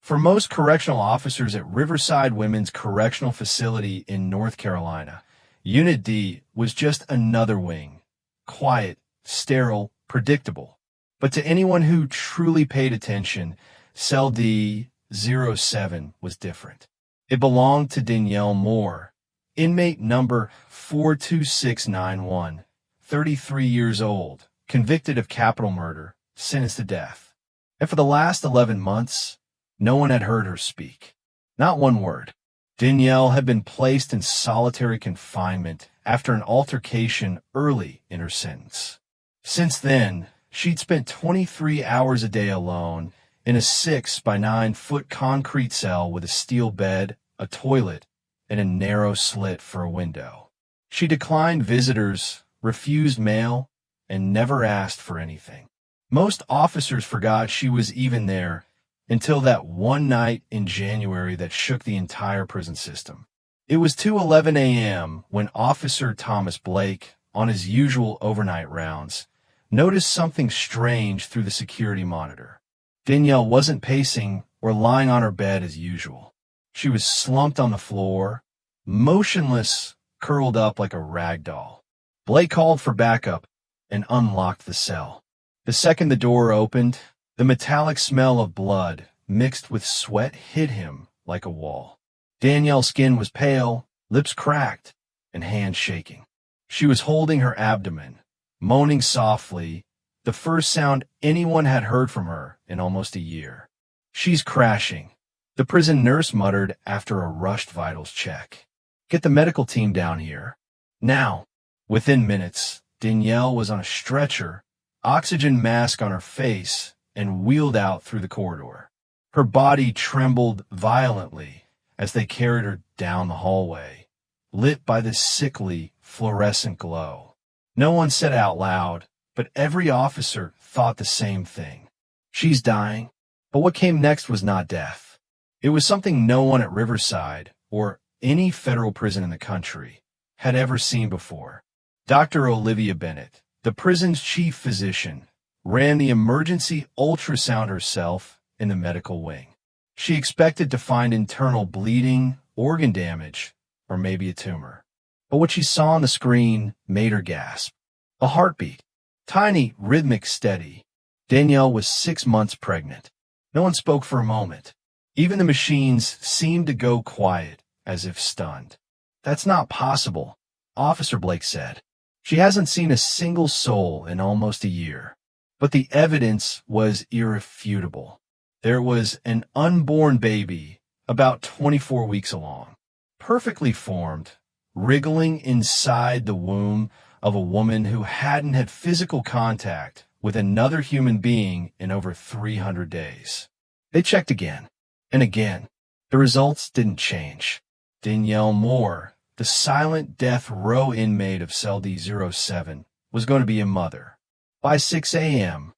For most correctional officers at Riverside Women's Correctional Facility in North Carolina, Unit D was just another wing. Quiet, sterile, predictable. But to anyone who truly paid attention, Cell D-07 was different. It belonged to Danielle Moore, inmate number 42691, 33 years old, convicted of capital murder, sentenced to death. And for the last 11 months, no one had heard her speak. Not one word. Danielle had been placed in solitary confinement after an altercation early in her sentence. Since then, she'd spent 23 hours a day alone in a 6-by-9-foot concrete cell with a steel bed, a toilet, and a narrow slit for a window. She declined visitors, refused mail, and never asked for anything. Most officers forgot she was even there until that one night in January that shook the entire prison system. It was 2:11 a.m. when Officer Thomas Blake, on his usual overnight rounds, noticed something strange through the security monitor. Danielle wasn't pacing or lying on her bed as usual. She was slumped on the floor, motionless, curled up like a rag doll. Blake called for backup and unlocked the cell. The second the door opened, the metallic smell of blood mixed with sweat hit him like a wall. Danielle's skin was pale, lips cracked, and hands shaking. She was holding her abdomen, moaning softly, the first sound anyone had heard from her in almost a year. "She's crashing," the prison nurse muttered after a rushed vitals check. "Get the medical team down here. Now." Within minutes, Danielle was on a stretcher, oxygen mask on her face, and wheeled out through the corridor. Her body trembled violently as they carried her down the hallway, lit by this sickly, fluorescent glow. No one said out loud, but every officer thought the same thing. She's dying. But what came next was not death. It was something no one at Riverside, or any federal prison in the country, had ever seen before. Dr. Olivia Bennett, the prison's chief physician, ran the emergency ultrasound herself in the medical wing. She expected to find internal bleeding, organ damage, or maybe a tumor. But what she saw on the screen made her gasp. A heartbeat. Tiny, rhythmic, steady. Danielle was 6 months pregnant. No one spoke for a moment. Even the machines seemed to go quiet, as if stunned. "That's not possible," Officer Blake said. "She hasn't seen a single soul in almost a year." But the evidence was irrefutable. There was an unborn baby, about 24 weeks along, perfectly formed, wriggling inside the womb of a woman who hadn't had physical contact with another human being in over 300 days. They checked again and again. The results didn't change. Danielle Moore, the silent death row inmate of Cell D-07, was going to be a mother. By 6 a.m.,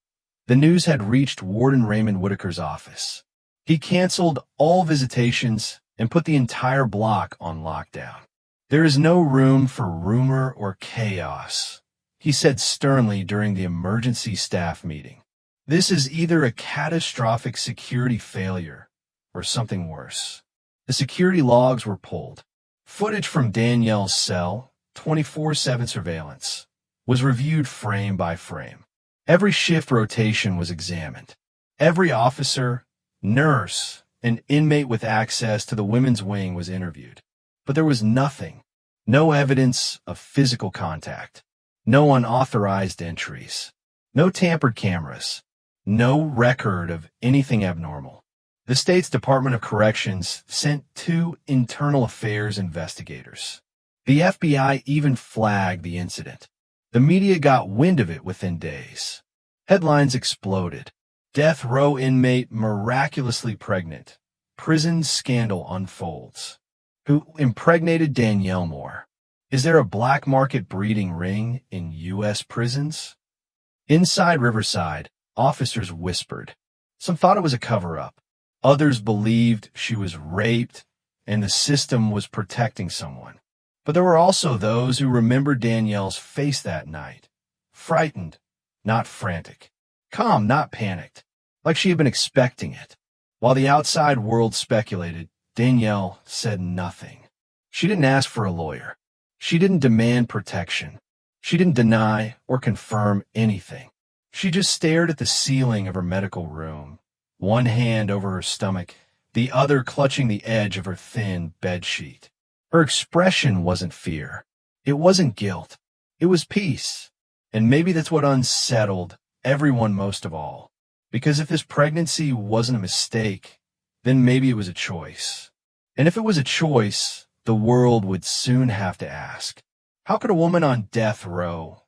the news had reached Warden Raymond Whitaker's office. He canceled all visitations and put the entire block on lockdown. "There is no room for rumor or chaos," he said sternly during the emergency staff meeting. "This is either a catastrophic security failure or something worse." The security logs were pulled. Footage from Danielle's cell, 24/7 surveillance, was reviewed frame by frame. Every shift rotation was examined. Every officer, nurse, and inmate with access to the women's wing was interviewed. But there was nothing. No evidence of physical contact. No unauthorized entries. No tampered cameras. No record of anything abnormal. The state's Department of Corrections sent 2 internal affairs investigators. The FBI even flagged the incident. The media got wind of it within days. Headlines exploded. Death row inmate miraculously pregnant. Prison scandal unfolds. Who impregnated Danielle Moore? Is there a black market breeding ring in U.S. prisons? Inside Riverside, officers whispered. Some thought it was a cover-up. Others believed she was raped and the system was protecting someone. But there were also those who remembered Danielle's face that night. Frightened, not frantic. Calm, not panicked. Like she had been expecting it. While the outside world speculated, Danielle said nothing. She didn't ask for a lawyer. She didn't demand protection. She didn't deny or confirm anything. She just stared at the ceiling of her medical room, one hand over her stomach, the other clutching the edge of her thin bedsheet. Her expression wasn't fear. It wasn't guilt. It was peace. And maybe that's what unsettled everyone most of all. Because if this pregnancy wasn't a mistake, then maybe it was a choice. And if it was a choice, the world would soon have to ask, how could a woman on death row,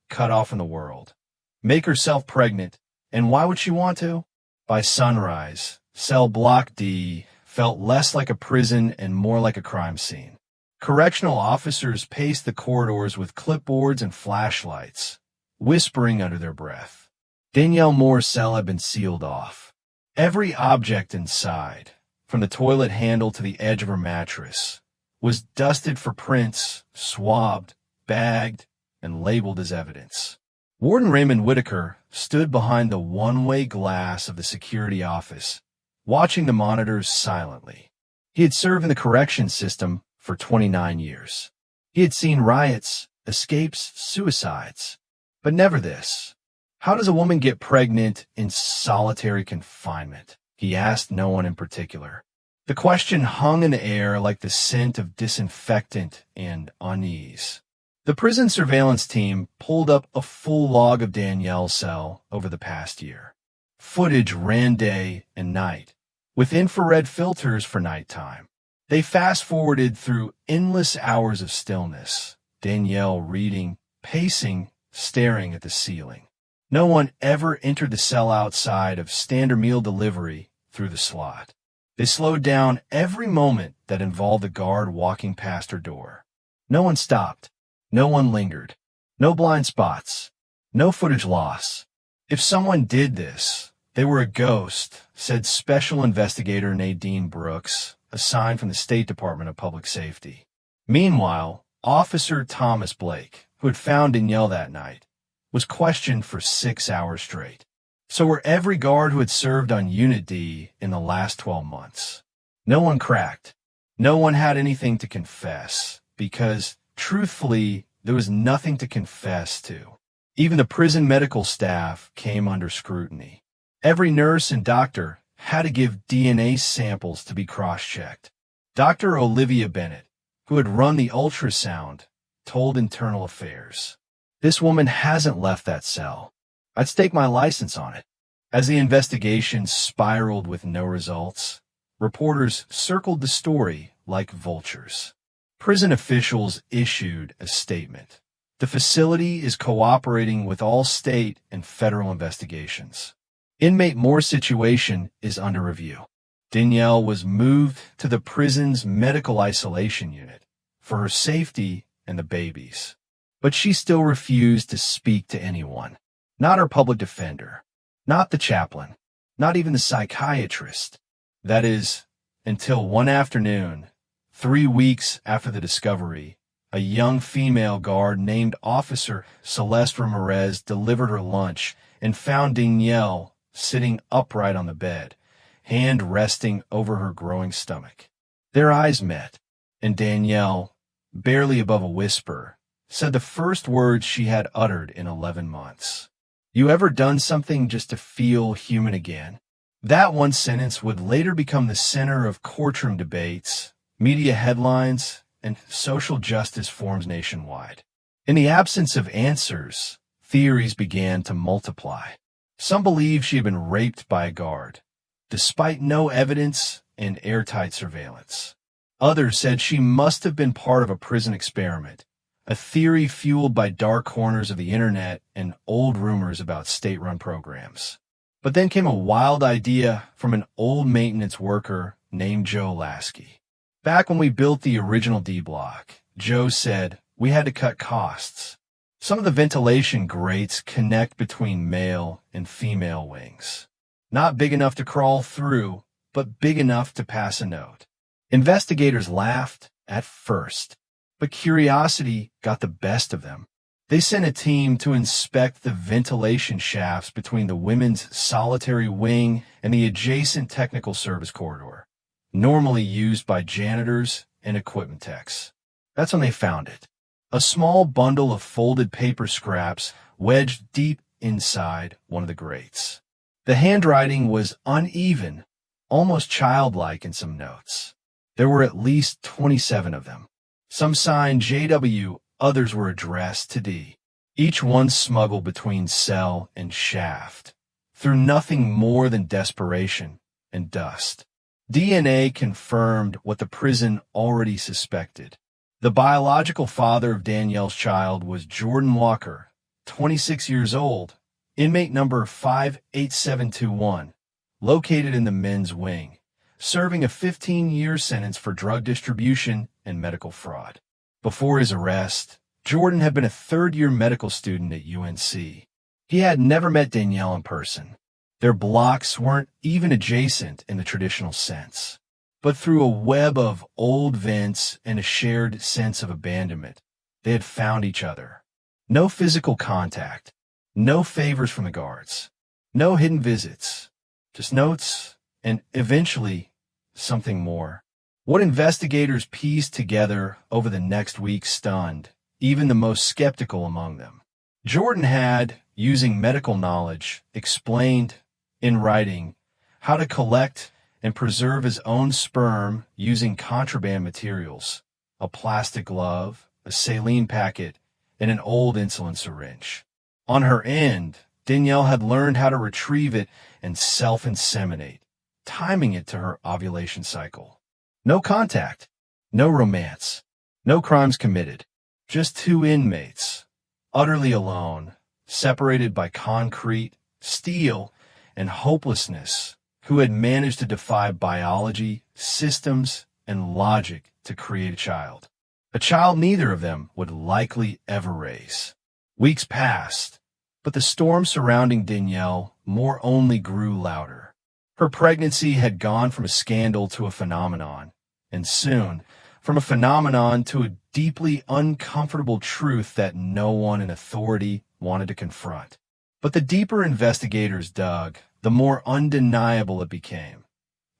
cut off from the world, make herself pregnant, and why would she want to? By sunrise, cell block D felt less like a prison and more like a crime scene. Correctional officers paced the corridors with clipboards and flashlights, whispering under their breath. Danielle Moore's cell had been sealed off. Every object inside, from the toilet handle to the edge of her mattress, was dusted for prints, swabbed, bagged, and labeled as evidence. Warden Raymond Whitaker stood behind the one-way glass of the security office, watching the monitors silently. He had served in the correction system for 29 years. He had seen riots, escapes, suicides, but never this. How does a woman get pregnant in solitary confinement? He asked no one in particular. The question hung in the air like the scent of disinfectant and unease. The prison surveillance team pulled up a full log of Danielle's cell over the past year. Footage ran day and night, with infrared filters for nighttime. They fast-forwarded through endless hours of stillness, Danielle reading, pacing, staring at the ceiling. No one ever entered the cell outside of standard meal delivery through the slot. They slowed down every moment that involved a guard walking past her door. No one stopped. No one lingered. No blind spots. No footage loss. If someone did this, they were a ghost, said Special Investigator Nadine Brooks, assigned from the State Department of Public Safety. Meanwhile, Officer Thomas Blake, who had found Danielle that night, was questioned for 6 hours straight. So were every guard who had served on Unit D in the last 12 months. No one cracked. No one had anything to confess, because, truthfully, there was nothing to confess to. Even the prison medical staff came under scrutiny. Every nurse and doctor had to give DNA samples to be cross-checked. Dr. Olivia Bennett, who had run the ultrasound, told Internal Affairs, "This woman hasn't left that cell. I'd stake my license on it." As the investigation spiraled with no results, reporters circled the story like vultures. Prison officials issued a statement. The facility is cooperating with all state and federal investigations. Inmate Moore's situation is under review. Danielle was moved to the prison's medical isolation unit for her safety and the baby's. But she still refused to speak to anyone. Not her public defender, not the chaplain, not even the psychiatrist. That is, until one afternoon, 3 weeks after the discovery, a young female guard named Officer Celeste Ramirez delivered her lunch and found Danielle sitting upright on the bed, hand resting over her growing stomach. Their eyes met, and Danielle, barely above a whisper, said the first words she had uttered in 11 months. "You ever done something just to feel human again?" That one sentence would later become the center of courtroom debates, media headlines, and social justice forums nationwide. In the absence of answers, theories began to multiply. Some believed she had been raped by a guard, despite no evidence and airtight surveillance. Others said she must have been part of a prison experiment, a theory fueled by dark corners of the internet and old rumors about state-run programs. But then came a wild idea from an old maintenance worker named Joe Lasky. Back when we built the original D-block, Joe said we had to cut costs. Some of the ventilation grates connect between male and female wings. Not big enough to crawl through, but big enough to pass a note. Investigators laughed at first, but curiosity got the best of them. They sent a team to inspect the ventilation shafts between the women's solitary wing and the adjacent technical service corridor, normally used by janitors and equipment techs. That's when they found it. A small bundle of folded paper scraps wedged deep inside one of the grates. The handwriting was uneven, almost childlike in some notes. There were at least 27 of them. Some signed JW, others were addressed to D. Each one smuggled between cell and shaft, through nothing more than desperation and dust. DNA confirmed what the prison already suspected. The biological father of Danielle's child was Jordan Walker, 26 years old, inmate number 58721, located in the men's wing, serving a 15-year sentence for drug distribution and medical fraud. Before his arrest, Jordan had been a third-year medical student at UNC. He had never met Danielle in person. Their blocks weren't even adjacent in the traditional sense. But through a web of old vents and a shared sense of abandonment, they had found each other. No physical contact, no favors from the guards, no hidden visits, just notes and eventually something more. What investigators pieced together over the next week stunned even the most skeptical among them. Jordan had, using medical knowledge, explained in writing how to collect and preserve his own sperm using contraband materials, a plastic glove, a saline packet, and an old insulin syringe. On her end, Danielle had learned how to retrieve it and self-inseminate, timing it to her ovulation cycle. No contact, no romance, no crimes committed, just two inmates, utterly alone, separated by concrete, steel, and hopelessness, who had managed to defy biology, systems, and logic to create a child. A child neither of them would likely ever raise. Weeks passed, but the storm surrounding Danielle more only grew louder. Her pregnancy had gone from a scandal to a phenomenon, and soon, from a phenomenon to a deeply uncomfortable truth that no one in authority wanted to confront. But the deeper investigators dug, the more undeniable it became.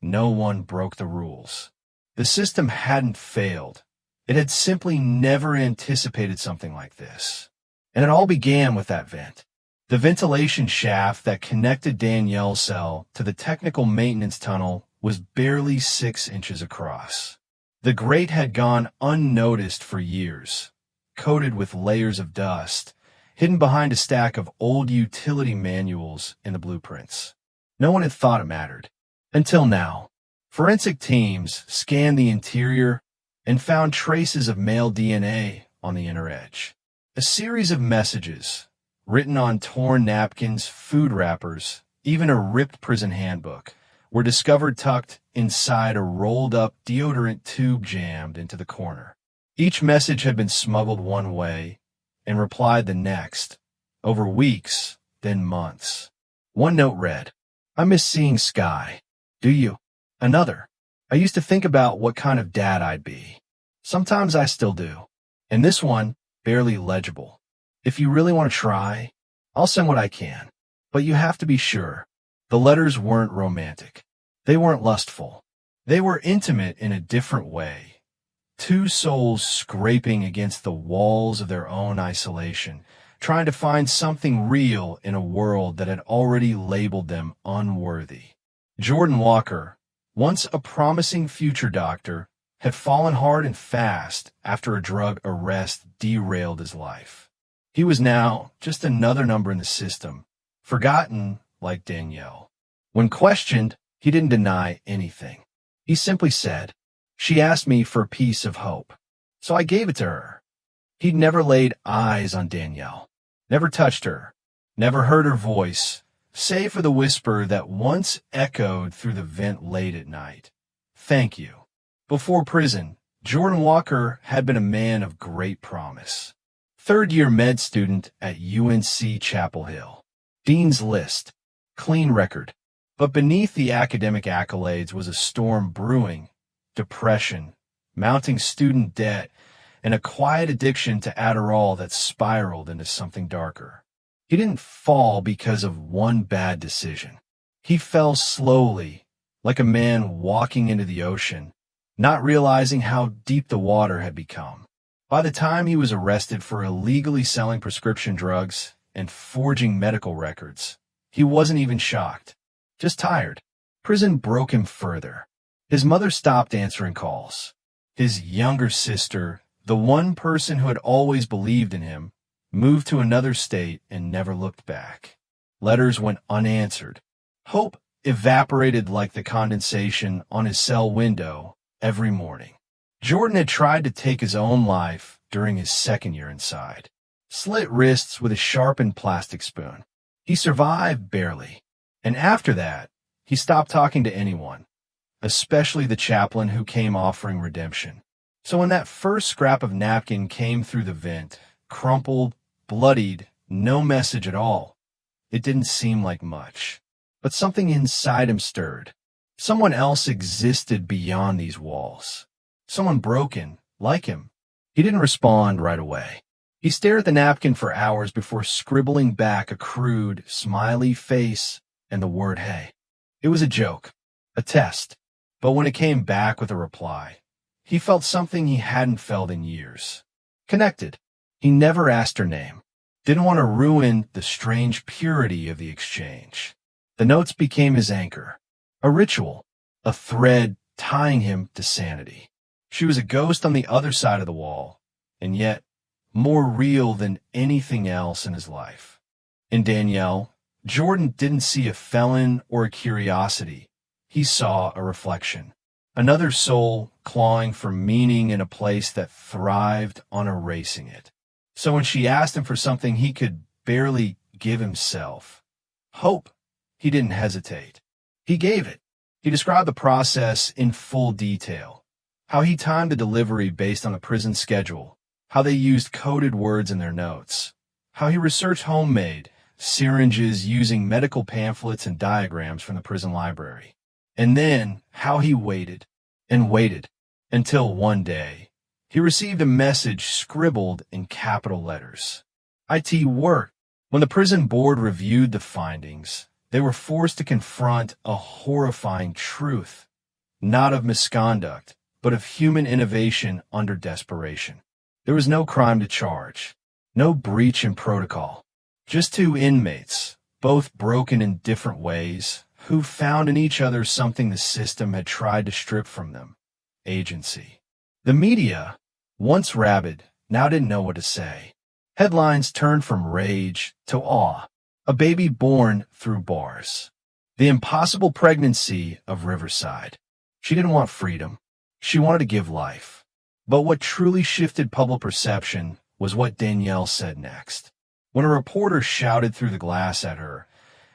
No one broke the rules. The system hadn't failed. It had simply never anticipated something like this. And it all began with that vent. The ventilation shaft that connected Danielle's cell to the technical maintenance tunnel was barely 6 inches across. The grate had gone unnoticed for years, coated with layers of dust, hidden behind a stack of old utility manuals and the blueprints. No one had thought it mattered. Until now. Forensic teams scanned the interior and found traces of male DNA on the inner edge. A series of messages, written on torn napkins, food wrappers, even a ripped prison handbook, were discovered tucked inside a rolled-up deodorant tube jammed into the corner. Each message had been smuggled one way and replied the next, over weeks, then months. One note read, "I miss seeing Sky. Do you?" Another, "I used to think about what kind of dad I'd be. Sometimes I still do." And this one, barely legible. "If you really want to try, I'll send what I can. But you have to be sure." The letters weren't romantic. They weren't lustful. They were intimate in a different way. Two souls scraping against the walls of their own isolation, trying to find something real in a world that had already labeled them unworthy. Jordan Walker, once a promising future doctor, had fallen hard and fast after a drug arrest derailed his life. He was now just another number in the system, forgotten like Danielle. When questioned, he didn't deny anything. He simply said, "She asked me for a piece of hope, so I gave it to her." He'd never laid eyes on Danielle, never touched her, never heard her voice, save for the whisper that once echoed through the vent late at night. "Thank you." Before prison, Jordan Walker had been a man of great promise. Third-year med student at UNC Chapel Hill. Dean's List. Clean record. But beneath the academic accolades was a storm brewing, depression, mounting student debt, and a quiet addiction to Adderall that spiraled into something darker. He didn't fall because of one bad decision. He fell slowly, like a man walking into the ocean, not realizing how deep the water had become. By the time he was arrested for illegally selling prescription drugs and forging medical records, he wasn't even shocked, just tired. Prison broke him further. His mother stopped answering calls. His younger sister, the one person who had always believed in him, moved to another state and never looked back. Letters went unanswered. Hope evaporated like the condensation on his cell window every morning. Jordan had tried to take his own life during his second year inside. Slit wrists with a sharpened plastic spoon. He survived barely. And after that, he stopped talking to anyone, especially the chaplain who came offering redemption. So when that first scrap of napkin came through the vent, crumpled, bloodied, no message at all, it didn't seem like much. But something inside him stirred. Someone else existed beyond these walls. Someone broken, like him. He didn't respond right away. He stared at the napkin for hours before scribbling back a crude, smiley face and the word hey. It was a joke, a test. But when it came back with a reply, he felt something he hadn't felt in years. Connected. He never asked her name. Didn't want to ruin the strange purity of the exchange. The notes became his anchor. A ritual. A thread tying him to sanity. She was a ghost on the other side of the wall, and yet more real than anything else in his life. In Danielle, Jordan didn't see a felon or a curiosity. He saw a reflection. Another soul clawing for meaning in a place that thrived on erasing it. So when she asked him for something he could barely give himself, hope, he didn't hesitate. He gave it. He described the process in full detail. How he timed the delivery based on the prison schedule. How they used coded words in their notes. How he researched homemade syringes using medical pamphlets and diagrams from the prison library. And then how he waited and waited until one day he received a message scribbled in capital letters. IT worked. When the prison board reviewed the findings, they were forced to confront a horrifying truth, not of misconduct, but of human innovation under desperation. There was no crime to charge, no breach in protocol, just two inmates, both broken in different ways, who found in each other something the system had tried to strip from them: agency. The media, once rabid, now didn't know what to say. Headlines turned from rage to awe. A baby born through bars. The impossible pregnancy of Riverside. She didn't want freedom. She wanted to give life. But what truly shifted public perception was what Danielle said next. When a reporter shouted through the glass at her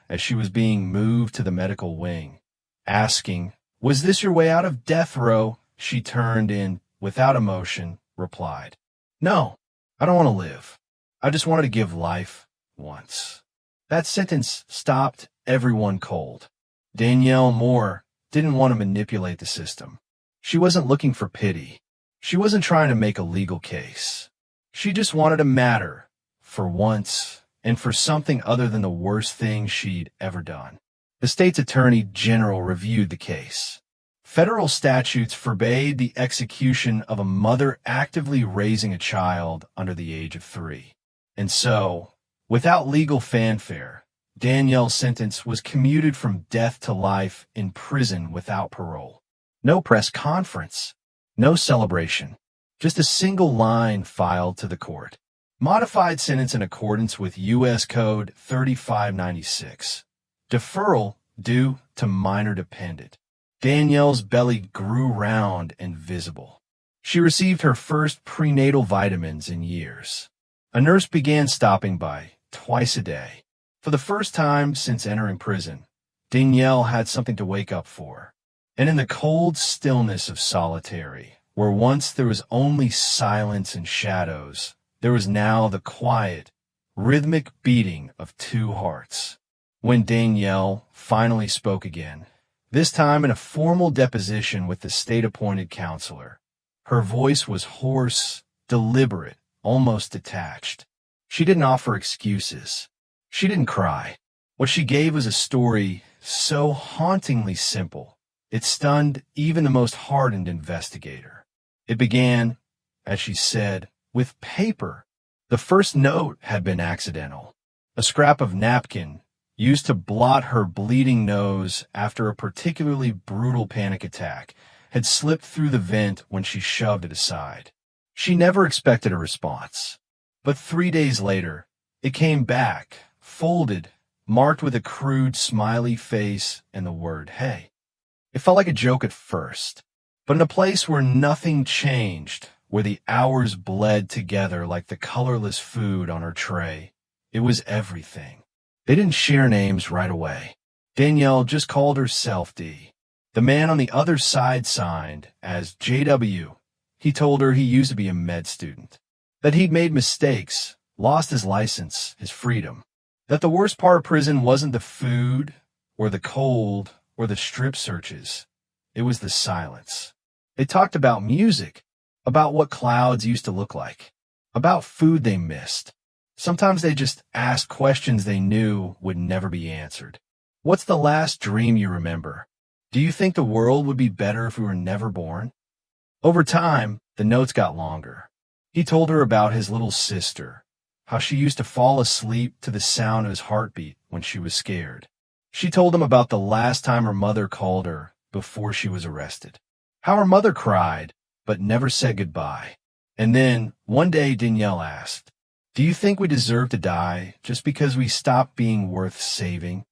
as she was being moved to the medical wing, asking, "Was this your way out of death row?" she turned in, without emotion, replied, "No, I don't want to live. I just wanted to give life once." That sentence stopped everyone cold. Danielle Moore didn't want to manipulate the system. She wasn't looking for pity. She wasn't trying to make a legal case. She just wanted to matter, for once, and for something other than the worst thing she'd ever done. The state's attorney general reviewed the case. Federal statutes forbade the execution of a mother actively raising a child under the age of 3. And so, without legal fanfare, Danielle's sentence was commuted from death to life in prison without parole. No press conference, no celebration, just a single line filed to the court. Modified sentence in accordance with U.S. Code 3596. Deferral due to minor dependent. Danielle's belly grew round and visible. She received her first prenatal vitamins in years. A nurse began stopping by twice a day. For the first time since entering prison, Danielle had something to wake up for. And in the cold stillness of solitary, where once there was only silence and shadows, there was now the quiet, rhythmic beating of two hearts. When Danielle finally spoke again, this time in a formal deposition with the state-appointed counselor, her voice was hoarse deliberate, almost detached. She didn't offer excuses. She didn't cry. What she gave was a story so hauntingly simple, it stunned even the most hardened investigator. It began, as she said, with paper. The first note had been accidental. A scrap of napkin used to blot her bleeding nose after a particularly brutal panic attack had slipped through the vent when she shoved it aside. She never expected a response. But 3 days later, it came back, folded, marked with a crude smiley face and the word, "Hey." It felt like a joke at first, but in a place where nothing changed, where the hours bled together like the colorless food on her tray, it was everything. They didn't share names right away. Danielle just called herself D. The man on the other side signed as JW. He told her he used to be a med student, that he'd made mistakes, lost his license, his freedom, that the worst part of prison wasn't the food or the cold or the strip searches. It was the silence. They talked about music, about what clouds used to look like, about food they missed. Sometimes they just asked questions they knew would never be answered. What's the last dream you remember? Do you think the world would be better if we were never born? Over time, the notes got longer. He told her about his little sister, how she used to fall asleep to the sound of his heartbeat when she was scared. She told him about the last time her mother called her before she was arrested, how her mother cried but never said goodbye. And then, one day, Danielle asked, "Do you think we deserve to die just because we stopped being worth saving?"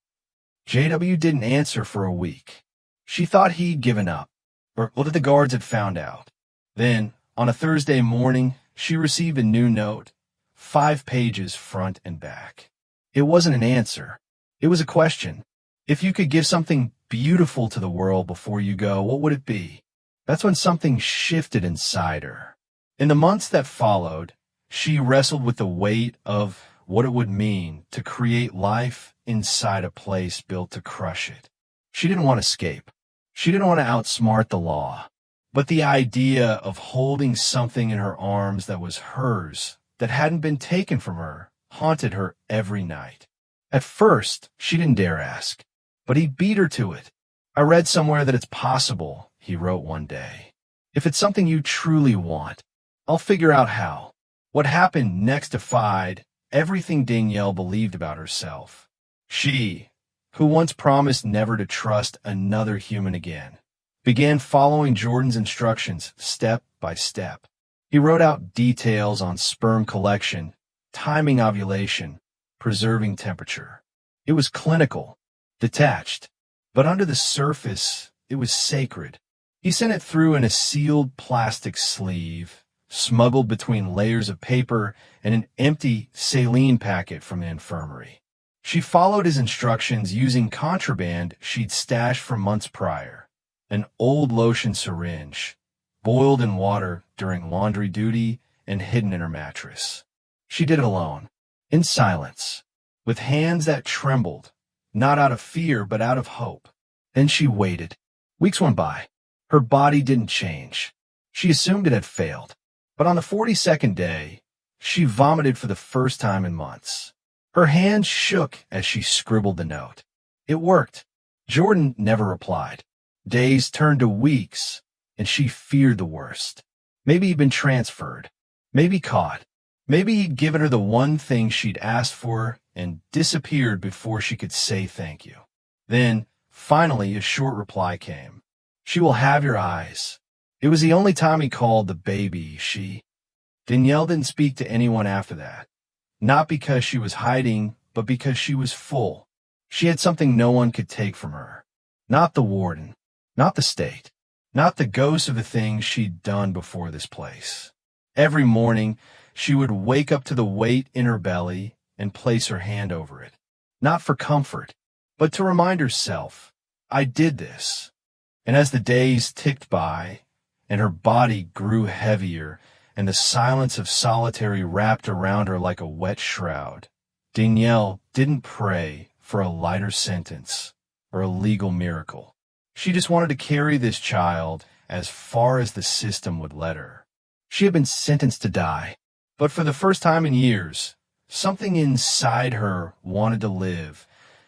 JW didn't answer for a week. She thought he'd given up, or that the guards had found out. Then, on a Thursday morning, she received a new note, 5 pages front and back. It wasn't an answer. It was a question. If you could give something beautiful to the world before you go, what would it be? That's when something shifted inside her. In the months that followed, she wrestled with the weight of what it would mean to create life inside a place built to crush it. She didn't want to escape. She didn't want to outsmart the law. But the idea of holding something in her arms that was hers, that hadn't been taken from her, haunted her every night. At first, she didn't dare ask, but he beat her to it. "I read somewhere that it's possible," he wrote one day. "If it's something you truly want, I'll figure out how." What happened next defied everything Danielle believed about herself. She, who once promised never to trust another human again, began following Jordan's instructions step by step. He wrote out details on sperm collection, timing ovulation, preserving temperature. It was clinical, detached, but under the surface, it was sacred. He sent it through in a sealed plastic sleeve, smuggled between layers of paper and an empty saline packet from the infirmary. She followed his instructions using contraband she'd stashed from months prior, an old lotion syringe, boiled in water during laundry duty and hidden in her mattress. She did it alone, in silence, with hands that trembled, not out of fear but out of hope. Then she waited. Weeks went by. Her body didn't change. She assumed it had failed. But on the 42nd day, she vomited for the first time in months. Her hands shook as she scribbled the note. It worked. Jordan never replied. Days turned to weeks, and she feared the worst. Maybe he'd been transferred. Maybe caught. Maybe he'd given her the one thing she'd asked for and disappeared before she could say thank you. Then, finally, a short reply came. "She will have your eyes." It was the only time he called the baby she. Danielle didn't speak to anyone after that. Not because she was hiding, but because she was full. She had something no one could take from her. Not the warden. Not the state. Not the ghosts of the things she'd done before this place. Every morning, she would wake up to the weight in her belly and place her hand over it. Not for comfort, but to remind herself, I did this. And as the days ticked by, and her body grew heavier, and the silence of solitary wrapped around her like a wet shroud, Danielle didn't pray for a lighter sentence or a legal miracle. She just wanted to carry this child as far as the system would let her. She had been sentenced to die. But for the first time in years, something inside her wanted to live,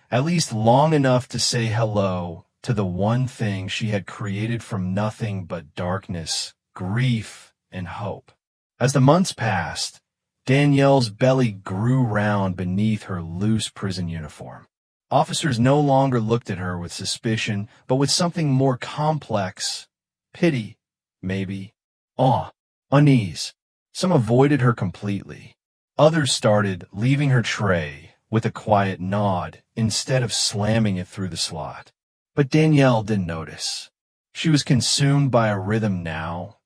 at least long enough to say hello to the one thing she had created from nothing but darkness, grief, and hope. As the months passed, Danielle's belly grew round beneath her loose prison uniform. Officers no longer looked at her with suspicion, but with something more complex. Pity, maybe. Awe. Unease. Some avoided her completely. Others started leaving her tray with a quiet nod instead of slamming it through the slot. But Danielle didn't notice. She was consumed by a rhythm now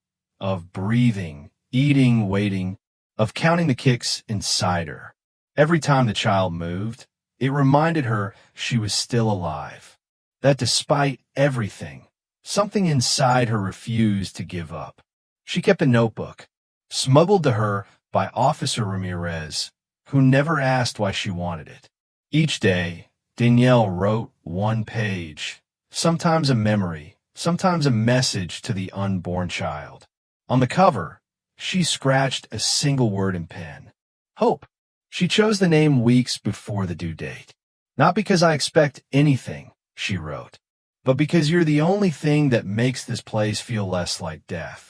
of breathing, eating, waiting, of counting the kicks inside her. Every time the child moved, it reminded her she was still alive, that despite everything, something inside her refused to give up. She kept a notebook, smuggled to her by Officer Ramirez, who never asked why she wanted it. Each day, Danielle wrote one page, sometimes a memory, sometimes a message to the unborn child. On the cover, she scratched a single word in pen. Hope. She chose the name weeks before the due date. Not because I expect anything, she wrote, but because you're the only thing that makes this place feel less like death.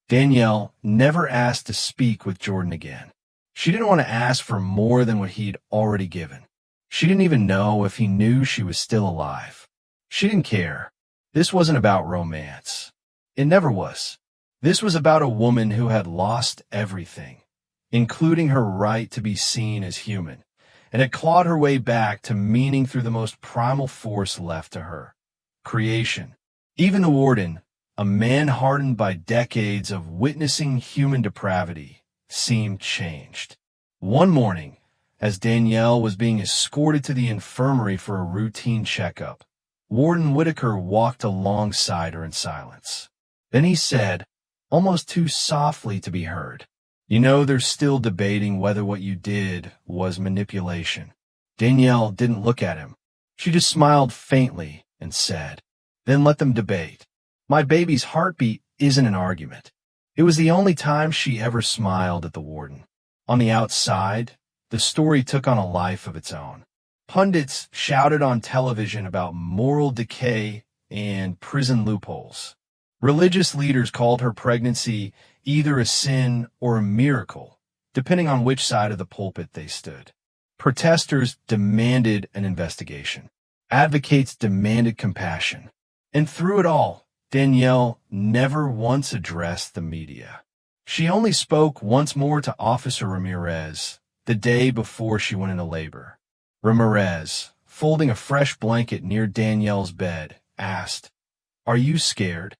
Danielle never asked to speak with Jordan again. She didn't want to ask for more than what he'd already given. She didn't even know if he knew she was still alive. She didn't care. This wasn't about romance. It never was. This was about a woman who had lost everything, including her right to be seen as human, and had clawed her way back to meaning through the most primal force left to her: creation. Even the warden, a man hardened by decades of witnessing human depravity, seemed changed. One morning, as Danielle was being escorted to the infirmary for a routine checkup, Warden Whitaker walked alongside her in silence. Then he said, almost too softly to be heard, "You know, they're still debating whether what you did was manipulation." Danielle didn't look at him. She just smiled faintly and said, "Then let them debate. My baby's heartbeat isn't an argument." It was the only time she ever smiled at the warden. On the outside, the story took on a life of its own. Pundits shouted on television about moral decay and prison loopholes. Religious leaders called her pregnancy either a sin or a miracle, depending on which side of the pulpit they stood. Protesters demanded an investigation. Advocates demanded compassion. And through it all, Danielle never once addressed the media. She only spoke once more to Officer Ramirez the day before she went into labor. Ramirez, folding a fresh blanket near Danielle's bed, asked, "Are you scared?"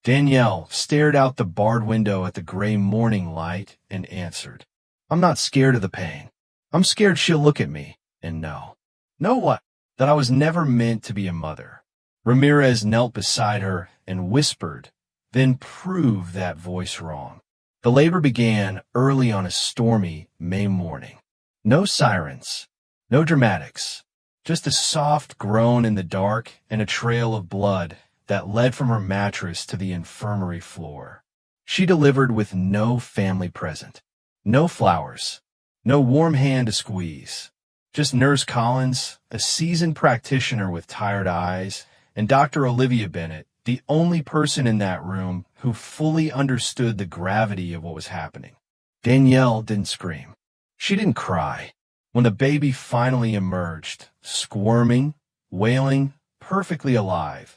Danielle stared out the barred window at the gray morning light and answered, "I'm not scared of the pain. I'm scared she'll look at me and know." Know what? That I was never meant to be a mother. Ramirez knelt beside her and whispered, then proved that voice wrong. The labor began early on a stormy May morning. No sirens, no dramatics, just a soft groan in the dark and a trail of blood that led from her mattress to the infirmary floor. She delivered with no family present, no flowers, no warm hand to squeeze. Just Nurse Collins, a seasoned practitioner with tired eyes, and Dr. Olivia Bennett, the only person in that room who fully understood the gravity of what was happening. Danielle didn't scream. She didn't cry. When the baby finally emerged, squirming, wailing, perfectly alive,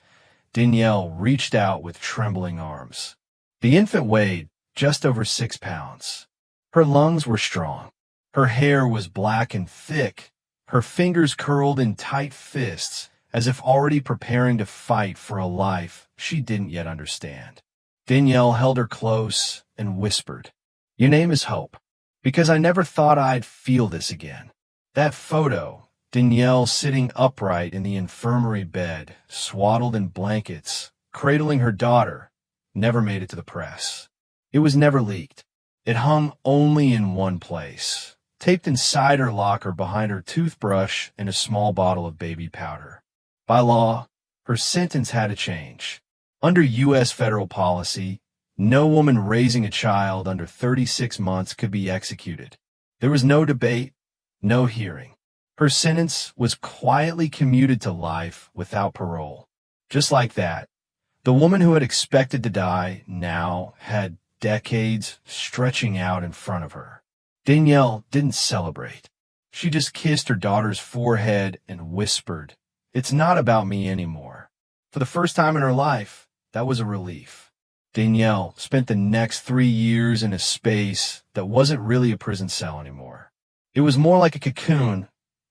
Danielle reached out with trembling arms. The infant weighed just over 6 pounds. Her lungs were strong. Her hair was black and thick, her fingers curled in tight fists, as if already preparing to fight for a life she didn't yet understand. Danielle held her close and whispered, "Your name is Hope, because I never thought I'd feel this again." That photo, Danielle sitting upright in the infirmary bed, swaddled in blankets, cradling her daughter, never made it to the press. It was never leaked. It hung only in one place, taped inside her locker behind her toothbrush and a small bottle of baby powder. By law, her sentence had to change. Under U.S. federal policy, No woman raising a child under 36 months could be executed. There was no debate, no hearing. Her sentence was quietly commuted to life without parole. Just like that, the woman who had expected to die now had decades stretching out in front of her. Danielle didn't celebrate. She just kissed her daughter's forehead and whispered, "It's not about me anymore." For the first time in her life, that was a relief. Danielle spent the next 3 years in a space that wasn't really a prison cell anymore. It was more like a cocoon,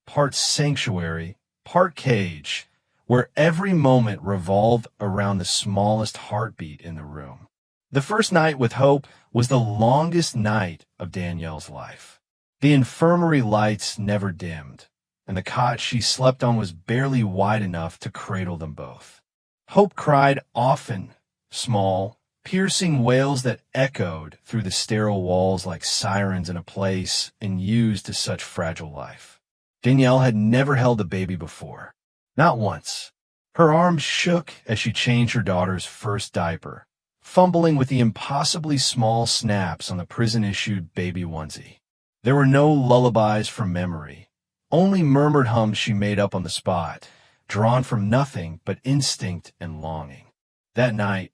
part sanctuary, part cage, where every moment revolved around the smallest heartbeat in the room. The first night with Hope was the longest night of Danielle's life. The infirmary lights never dimmed, and the cot she slept on was barely wide enough to cradle them both. Hope cried often, small, piercing wails that echoed through the sterile walls like sirens in a place unused to such fragile life. Danielle had never held a baby before. Not once. Her arms shook as she changed her daughter's first diaper, fumbling with the impossibly small snaps on the prison-issued baby onesie. There were no lullabies from memory, only murmured hums she made up on the spot, drawn from nothing but instinct and longing. That night,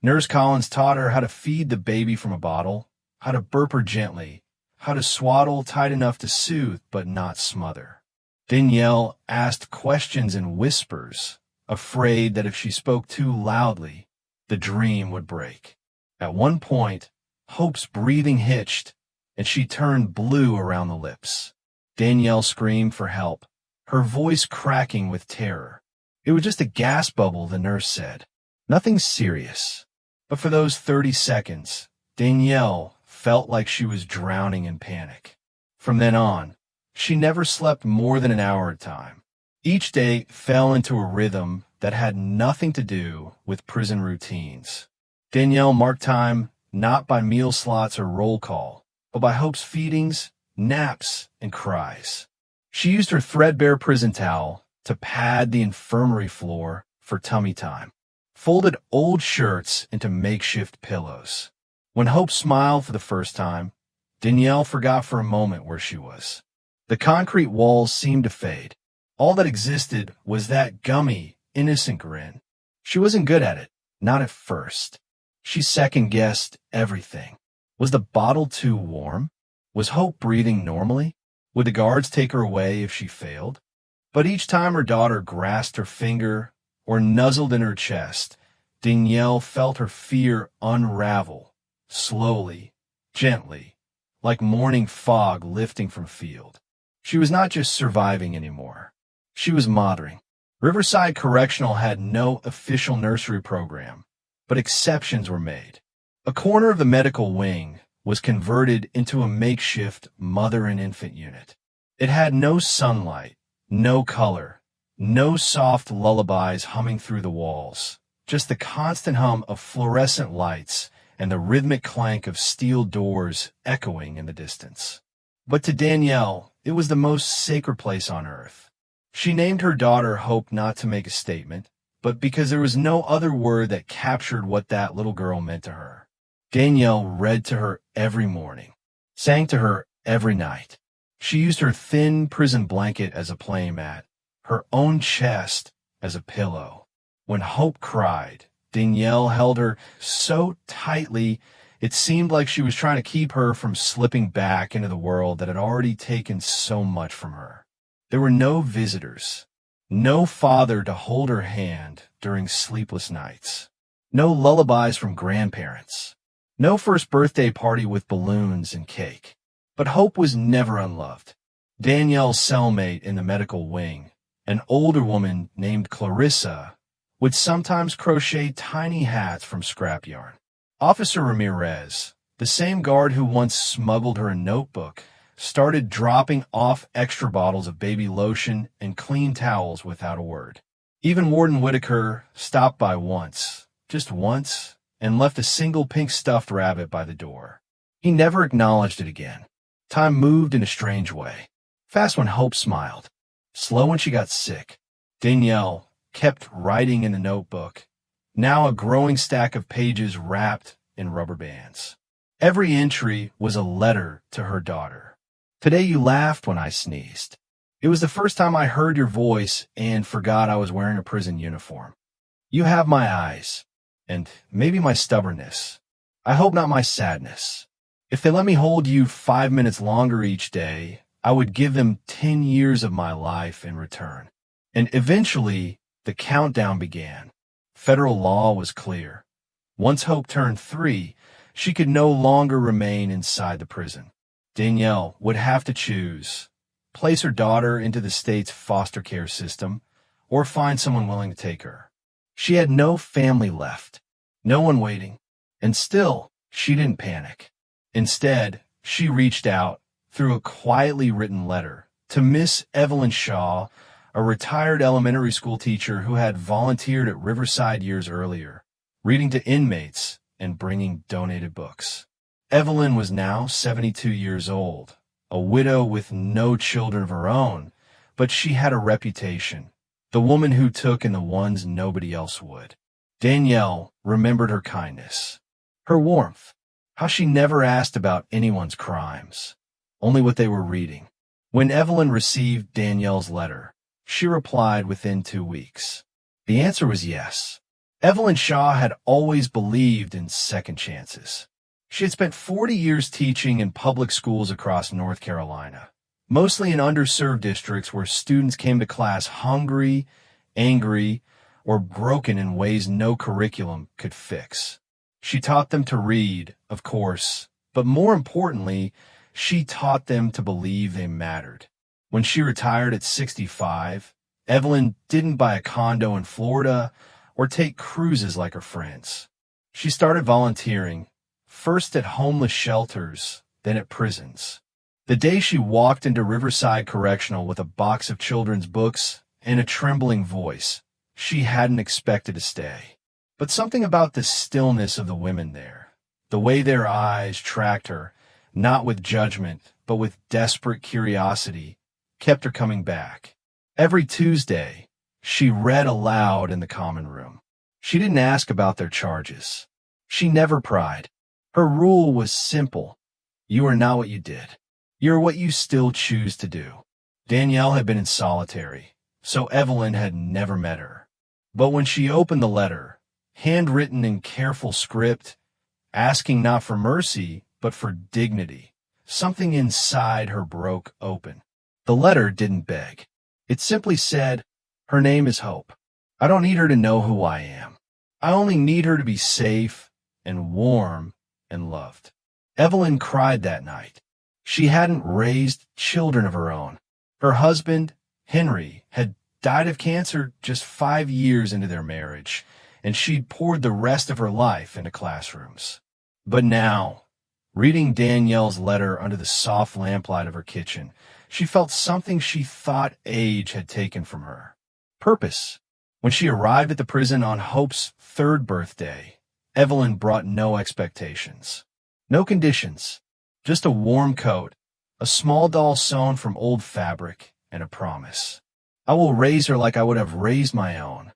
Nurse Collins taught her how to feed the baby from a bottle, how to burp her gently, how to swaddle tight enough to soothe but not smother. Danielle asked questions in whispers, afraid that if she spoke too loudly, the dream would break. At one point, Hope's breathing hitched, and she turned blue around the lips. Danielle screamed for help, her voice cracking with terror. It was just a gas bubble, the nurse said. Nothing serious. But for those 30 seconds, Danielle felt like she was drowning in panic. From then on, she never slept more than an hour at a time. Each day fell into a rhythm that had nothing to do with prison routines. Danielle marked time not by meal slots or roll call, but by Hope's feedings, naps, and cries. She used her threadbare prison towel to pad the infirmary floor for tummy time, folded old shirts into makeshift pillows. When Hope smiled for the first time, Danielle forgot for a moment where she was. The concrete walls seemed to fade. All that existed was that gummy, innocent grin. She wasn't good at it, not at first. She second-guessed everything. Was the bottle too warm? Was Hope breathing normally? Would the guards take her away if she failed? But each time her daughter grasped her finger or nuzzled in her chest, Danielle felt her fear unravel, slowly, gently, like morning fog lifting from field. She was not just surviving anymore. She was mothering. Riverside Correctional had no official nursery program, but exceptions were made. A corner of the medical wing was converted into a makeshift mother and infant unit. It had no sunlight, no color, no soft lullabies humming through the walls, just the constant hum of fluorescent lights and the rhythmic clank of steel doors echoing in the distance. But to Danielle, it was the most sacred place on earth. She named her daughter Hope not to make a statement, but because there was no other word that captured what that little girl meant to her. Danielle read to her every morning, sang to her every night. She used her thin prison blanket as a playing mat, her own chest as a pillow. When Hope cried, Danielle held her so tightly it seemed like she was trying to keep her from slipping back into the world that had already taken so much from her. There were no visitors, no father to hold her hand during sleepless nights, no lullabies from grandparents, no first birthday party with balloons and cake. But Hope was never unloved. Danielle's cellmate in the medical wing, an older woman named Clarissa, would sometimes crochet tiny hats from scrap yarn. Officer Ramirez, the same guard who once smuggled her a notebook, started dropping off extra bottles of baby lotion and clean towels without a word. Even Warden Whitaker stopped by once, just once, and left a single pink stuffed rabbit by the door. He never acknowledged it again. Time moved in a strange way. Fast when Hope smiled, slow when she got sick. Danielle kept writing in the notebook, now a growing stack of pages wrapped in rubber bands. Every entry was a letter to her daughter. Today you laughed when I sneezed. It was the first time I heard your voice and forgot I was wearing a prison uniform. You have my eyes, and maybe my stubbornness. I hope not my sadness. If they let me hold you 5 minutes longer each day, I would give them 10 years of my life in return. And eventually, the countdown began. Federal law was clear. Once Hope turned 3, she could no longer remain inside the prison. Danielle would have to choose: place her daughter into the state's foster care system, or find someone willing to take her. She had no family left, no one waiting, and still, she didn't panic. Instead, she reached out, through a quietly written letter, to Miss Evelyn Shaw, a retired elementary school teacher who had volunteered at Riverside years earlier, reading to inmates and bringing donated books. Evelyn was now 72 years old, a widow with no children of her own, but she had a reputation, the woman who took in the ones nobody else would. Danielle remembered her kindness, her warmth, how she never asked about anyone's crimes, only what they were reading. When Evelyn received Danielle's letter, she replied within 2 weeks. The answer was yes. Evelyn Shaw had always believed in second chances. She had spent 40 years teaching in public schools across North Carolina, mostly in underserved districts where students came to class hungry, angry, or broken in ways no curriculum could fix. She taught them to read, of course, but more importantly, she taught them to believe they mattered. When she retired at 65, Evelyn didn't buy a condo in Florida or take cruises like her friends. She started volunteering, first at homeless shelters, then at prisons. The day she walked into Riverside Correctional with a box of children's books and a trembling voice, she hadn't expected to stay. But something about the stillness of the women there, the way their eyes tracked her, not with judgment, but with desperate curiosity, kept her coming back. Every Tuesday, she read aloud in the common room. She didn't ask about their charges. She never pried. Her rule was simple. You are not what you did. You're what you still choose to do. Danielle had been in solitary, so Evelyn had never met her. But when she opened the letter, handwritten in careful script, asking not for mercy, but for dignity, something inside her broke open. The letter didn't beg. It simply said, "Her name is Hope. I don't need her to know who I am. I only need her to be safe and warm and loved." Evelyn cried that night. She hadn't raised children of her own. Her husband, Henry, had died of cancer just 5 years into their marriage, and she'd poured the rest of her life into classrooms. But now, reading Danielle's letter under the soft lamplight of her kitchen, she felt something she thought age had taken from her: purpose. When she arrived at the prison on Hope's 3rd birthday, Evelyn brought no expectations, no conditions, just a warm coat, a small doll sewn from old fabric, and a promise. I will raise her like I would have raised my own.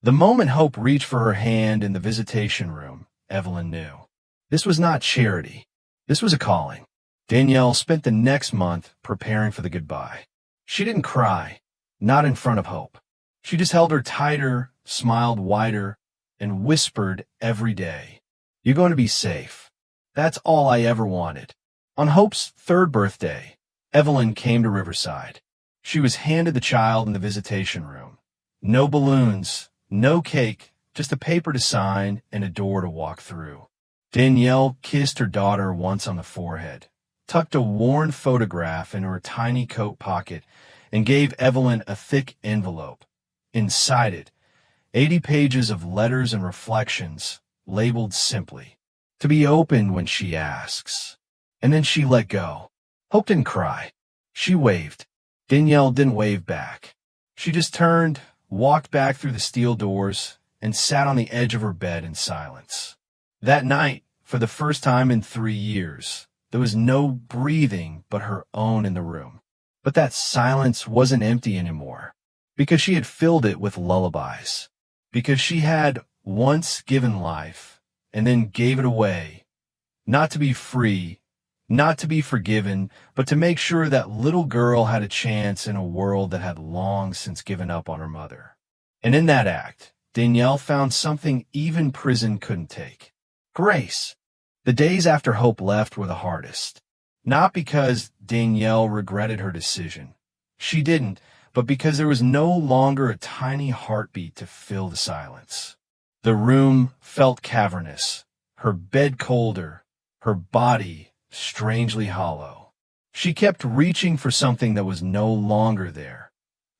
The moment Hope reached for her hand in the visitation room, Evelyn knew. This was not charity. This was a calling. Danielle spent the next month preparing for the goodbye. She didn't cry, not in front of Hope. She just held her tighter, smiled wider, and whispered every day, "You're going to be safe." That's all I ever wanted. On Hope's 3rd birthday, Evelyn came to Riverside. She was handed the child in the visitation room. No balloons, no cake, just a paper to sign and a door to walk through. Danielle kissed her daughter once on the forehead, tucked a worn photograph into her tiny coat pocket, and gave Evelyn a thick envelope. Inside it, 80 pages of letters and reflections, labeled simply, "To be opened when she asks." And then she let go. Hope didn't cry. She waved. Danielle didn't wave back. She just turned, walked back through the steel doors, and sat on the edge of her bed in silence. That night, for the first time in 3 years, there was no breathing but her own in the room. But that silence wasn't empty anymore, because she had filled it with lullabies, because she had once given life and then gave it away, not to be free, not to be forgiven, but to make sure that little girl had a chance in a world that had long since given up on her mother. And in that act, Danielle found something even prison couldn't take: grace. The days after Hope left were the hardest. Not because Danielle regretted her decision. She didn't, but because there was no longer a tiny heartbeat to fill the silence. The room felt cavernous, her bed colder, her body strangely hollow. She kept reaching for something that was no longer there.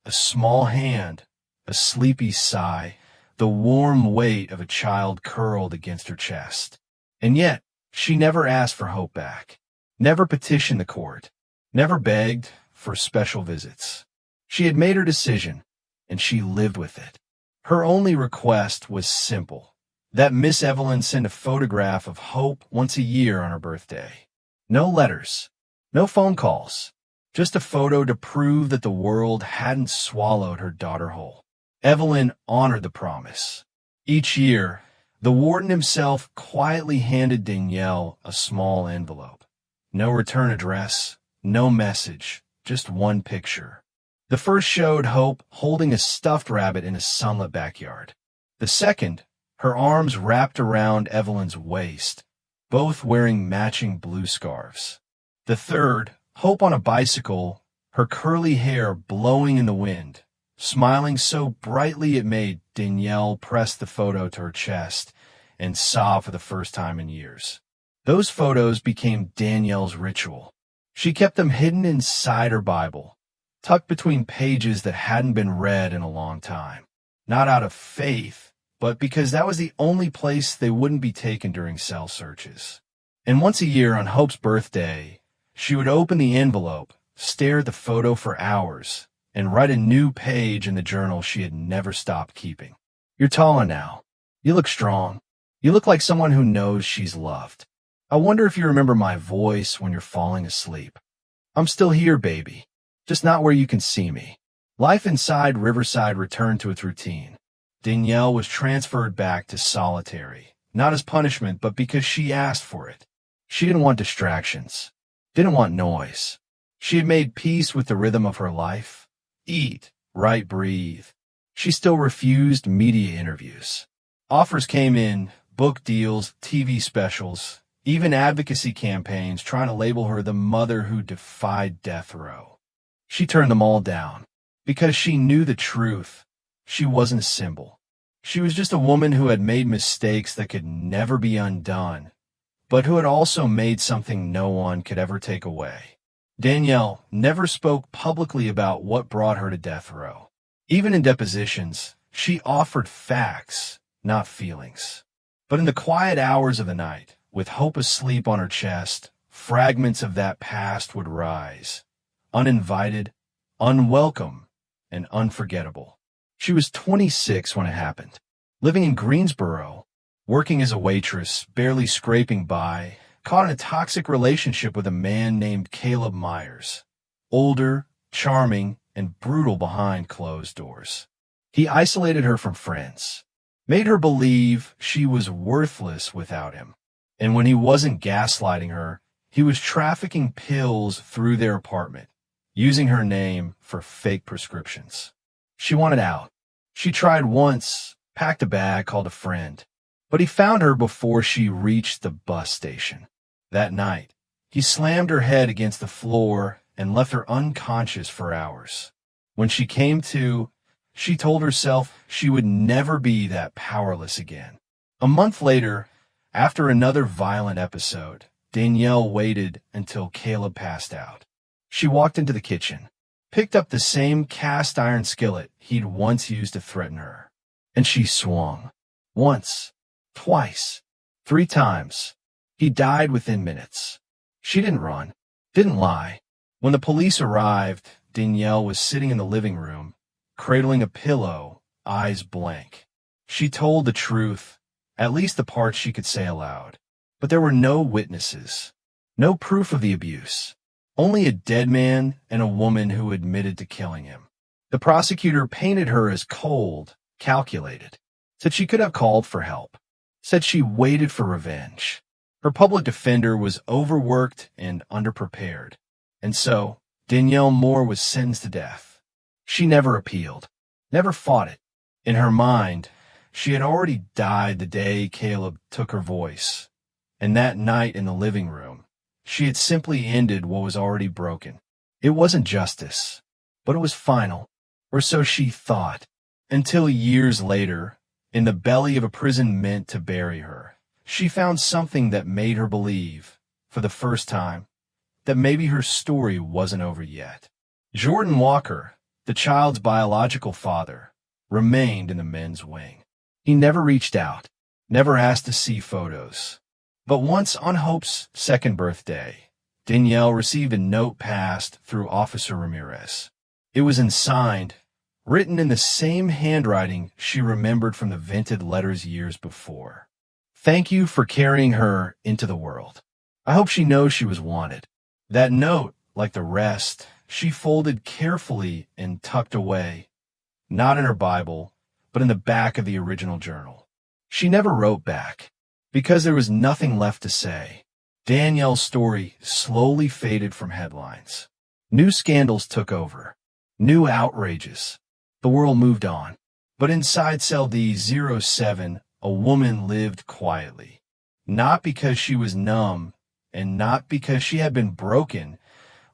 A small hand, a sleepy sigh, the warm weight of a child curled against her chest. And yet, she never asked for Hope back, never petitioned the court, never begged for special visits. She had made her decision, and she lived with it. Her only request was simple: that Miss Evelyn send a photograph of Hope once a year on her birthday. No letters, no phone calls, just a photo to prove that the world hadn't swallowed her daughter whole. Evelyn honored the promise. Each year, the warden himself quietly handed Danielle a small envelope. No return address, no message, just one picture. The first showed Hope holding a stuffed rabbit in a sunlit backyard. The second, her arms wrapped around Evelyn's waist, both wearing matching blue scarves. The third, Hope on a bicycle, her curly hair blowing in the wind, smiling so brightly it made Danielle press the photo to her chest and sob for the first time in years. Those photos became Danielle's ritual. She kept them hidden inside her Bible, tucked between pages that hadn't been read in a long time. Not out of faith, but because that was the only place they wouldn't be taken during cell searches. And once a year on Hope's birthday, she would open the envelope, stare at the photo for hours, and write a new page in the journal she had never stopped keeping. "You're taller now. You look strong. You look like someone who knows she's loved. I wonder if you remember my voice when you're falling asleep. I'm still here, baby. Just not where you can see me." Life inside Riverside returned to its routine. Danielle was transferred back to solitary, not as punishment, but because she asked for it. She didn't want distractions, didn't want noise. She had made peace with the rhythm of her life. Eat, write, breathe. She still refused media interviews. Offers came in, book deals, TV specials, even advocacy campaigns trying to label her the mother who defied death row. She turned them all down because she knew the truth. She wasn't a symbol. She was just a woman who had made mistakes that could never be undone, but who had also made something no one could ever take away. Danielle never spoke publicly about what brought her to death row. Even in depositions, she offered facts, not feelings. But in the quiet hours of the night, with Hope asleep on her chest, fragments of that past would rise, uninvited, unwelcome, and unforgettable. She was 26 when it happened, living in Greensboro, working as a waitress, barely scraping by, caught in a toxic relationship with a man named Caleb Myers, older, charming, and brutal behind closed doors. He isolated her from friends, made her believe she was worthless without him. And when he wasn't gaslighting her, he was trafficking pills through their apartment, using her name for fake prescriptions. She wanted out. She tried once, packed a bag, called a friend. But he found her before she reached the bus station. That night, he slammed her head against the floor and left her unconscious for hours. When she came to, she told herself she would never be that powerless again. A month later, after another violent episode, Danielle waited until Caleb passed out. She walked into the kitchen, picked up the same cast iron skillet he'd once used to threaten her, and she swung. Once, twice, 3 times. He died within minutes. She didn't run, didn't lie. When the police arrived, Danielle was sitting in the living room, cradling a pillow, eyes blank. She told the truth, at least the parts she could say aloud. But there were no witnesses, no proof of the abuse. Only a dead man and a woman who admitted to killing him. The prosecutor painted her as cold, calculated, said she could have called for help. said she waited for revenge. Her public defender was overworked and underprepared, and so Danielle Moore was sentenced to death. She never appealed, never fought it. In her mind, she had already died the day Caleb took her voice, and that night in the living room, she had simply ended what was already broken. It wasn't justice, but it was final, or so she thought, until years later, in the belly of a prison meant to bury her, she found something that made her believe, for the first time, that maybe her story wasn't over yet. Jordan Walker, the child's biological father, remained in the men's wing. He never reached out, never asked to see photos. But once on Hope's second birthday, Danielle received a note passed through Officer Ramirez. It was unsigned, written in the same handwriting she remembered from the vented letters years before. Thank you for carrying her into the world. I hope she knows she was wanted. That note, like the rest, she folded carefully and tucked away, not in her Bible, but in the back of the original journal. She never wrote back, because there was nothing left to say. Danielle's story slowly faded from headlines. New scandals took over, new outrages. The world moved on. But inside cell D07, a woman lived quietly. Not because she was numb, and not because she had been broken,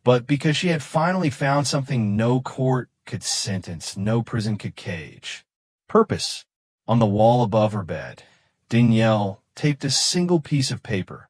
but because she had finally found something no court could sentence, no prison could cage. Purpose. On the wall above her bed, Danielle taped a single piece of paper,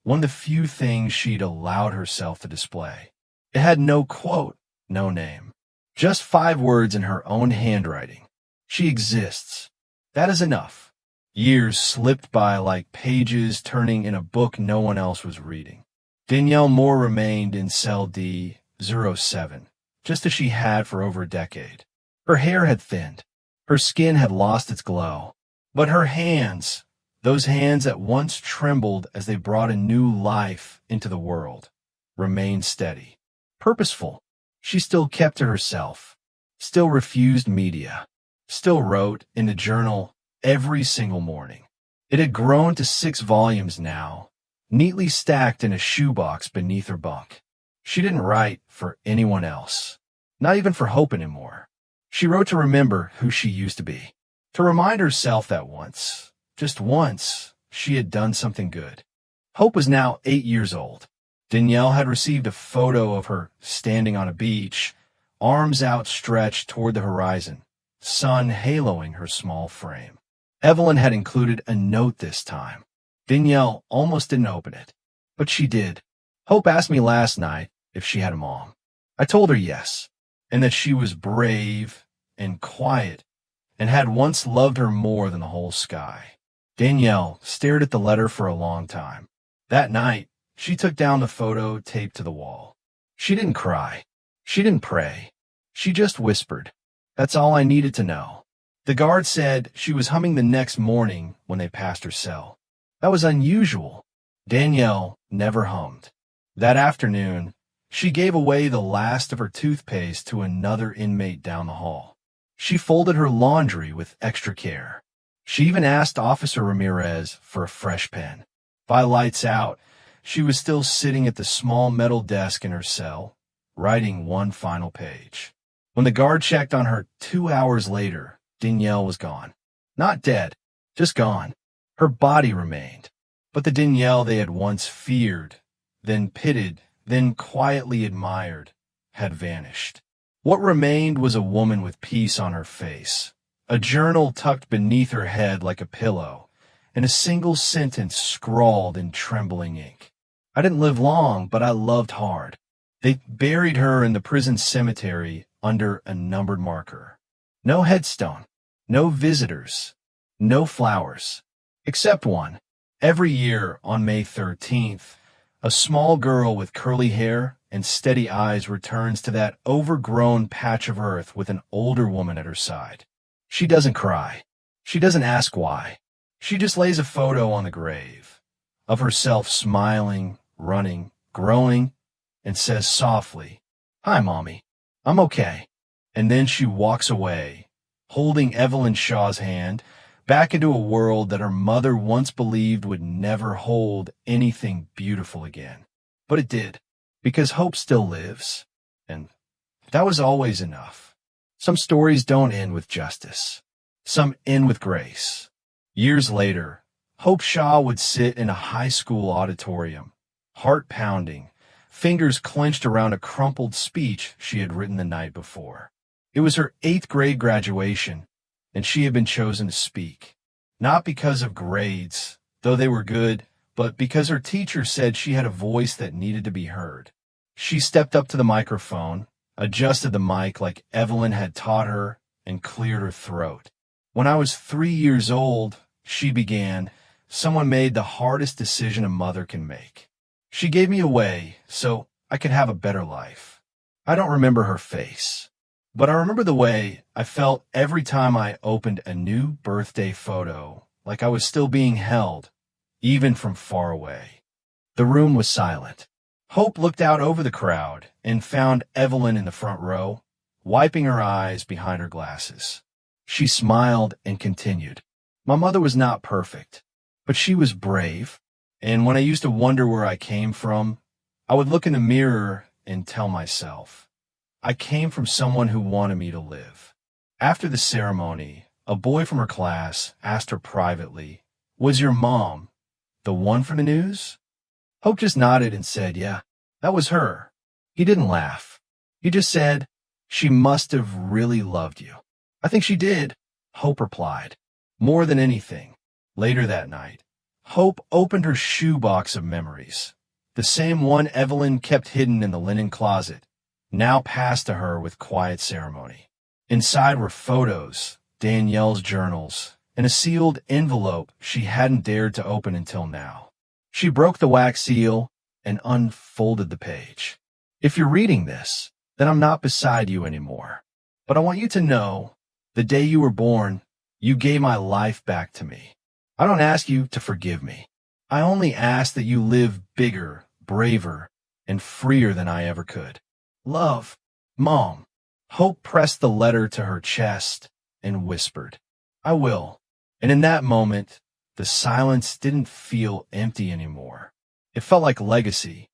one of the few things she'd allowed herself to display. It had no quote, no name, just 5 words in her own handwriting. She exists. That is enough. Years slipped by like pages turning in a book no one else was reading. Danielle Moore remained in cell D07, just as she had for over a decade. Her hair had thinned. Her skin had lost its glow. But her hands, those hands that once trembled as they brought a new life into the world, remained steady. Purposeful. She still kept to herself, still refused media, still wrote in the journal every single morning. It had grown to 6 volumes now, neatly stacked in a shoebox beneath her bunk. She didn't write for anyone else, not even for Hope anymore. She wrote to remember who she used to be, to remind herself that once, just once, she had done something good. Hope was now 8 years old. Danielle had received a photo of her standing on a beach, arms outstretched toward the horizon, sun haloing her small frame. Evelyn had included a note this time. Danielle almost didn't open it, but she did. Hope asked me last night if she had a mom. I told her yes, and that she was brave and quiet and had once loved her more than the whole sky. Danielle stared at the letter for a long time. That night, she took down the photo taped to the wall. She didn't cry. She didn't pray. She just whispered. That's all I needed to know. The guard said she was humming the next morning when they passed her cell. That was unusual. Danielle never hummed. That afternoon, she gave away the last of her toothpaste to another inmate down the hall. She folded her laundry with extra care. She even asked Officer Ramirez for a fresh pen. By lights out, she was still sitting at the small metal desk in her cell, writing one final page. When the guard checked on her 2 hours later, Danielle was gone. Not dead, just gone. Her body remained, but the Danielle they had once feared, then pitied, then quietly admired, had vanished. What remained was a woman with peace on her face, a journal tucked beneath her head like a pillow, and a single sentence scrawled in trembling ink. I didn't live long, but I loved hard. They buried her in the prison cemetery under a numbered marker. No headstone, no visitors, no flowers, except one. Every year on May 13th, a small girl with curly hair and steady eyes returns to that overgrown patch of earth with an older woman at her side. She doesn't cry. She doesn't ask why. She just lays a photo on the grave of herself smiling, running, growing, and says softly, "Hi, Mommy. I'm okay." And then she walks away, holding Evelyn Shaw's hand, back into a world that her mother once believed would never hold anything beautiful again. But it did, because hope still lives, and that was always enough. Some stories don't end with justice. Some end with grace. Years later, Hope Shaw would sit in a high school auditorium, heart pounding, fingers clenched around a crumpled speech she had written the night before. It was her 8th grade graduation, and she had been chosen to speak. Not because of grades, though they were good, but because her teacher said she had a voice that needed to be heard. She stepped up to the microphone, adjusted the mic like Evelyn had taught her, and cleared her throat. When I was 3 years old, she began, someone made the hardest decision a mother can make. She gave me away so I could have a better life. I don't remember her face, but I remember the way I felt every time I opened a new birthday photo, like I was still being held, even from far away. The room was silent. Hope looked out over the crowd and found Evelyn in the front row, wiping her eyes behind her glasses. She smiled and continued. My mother was not perfect, but she was brave, and when I used to wonder where I came from, I would look in the mirror and tell myself, I came from someone who wanted me to live. After the ceremony, a boy from her class asked her privately, was your mom the one for the news? Hope just nodded and said, yeah, that was her. He didn't laugh. He just said, she must have really loved you. I think she did, Hope replied. More than anything. Later that night, Hope opened her shoebox of memories. The same one Evelyn kept hidden in the linen closet, now passed to her with quiet ceremony. Inside were photos, Danielle's journals, and a sealed envelope she hadn't dared to open until now. She broke the wax seal and unfolded the page. If you're reading this, then I'm not beside you anymore. But I want you to know, the day you were born, you gave my life back to me. I don't ask you to forgive me. I only ask that you live bigger, braver, and freer than I ever could. Love, Mom. Hope pressed the letter to her chest and whispered, I will. And in that moment, the silence didn't feel empty anymore. It felt like legacy,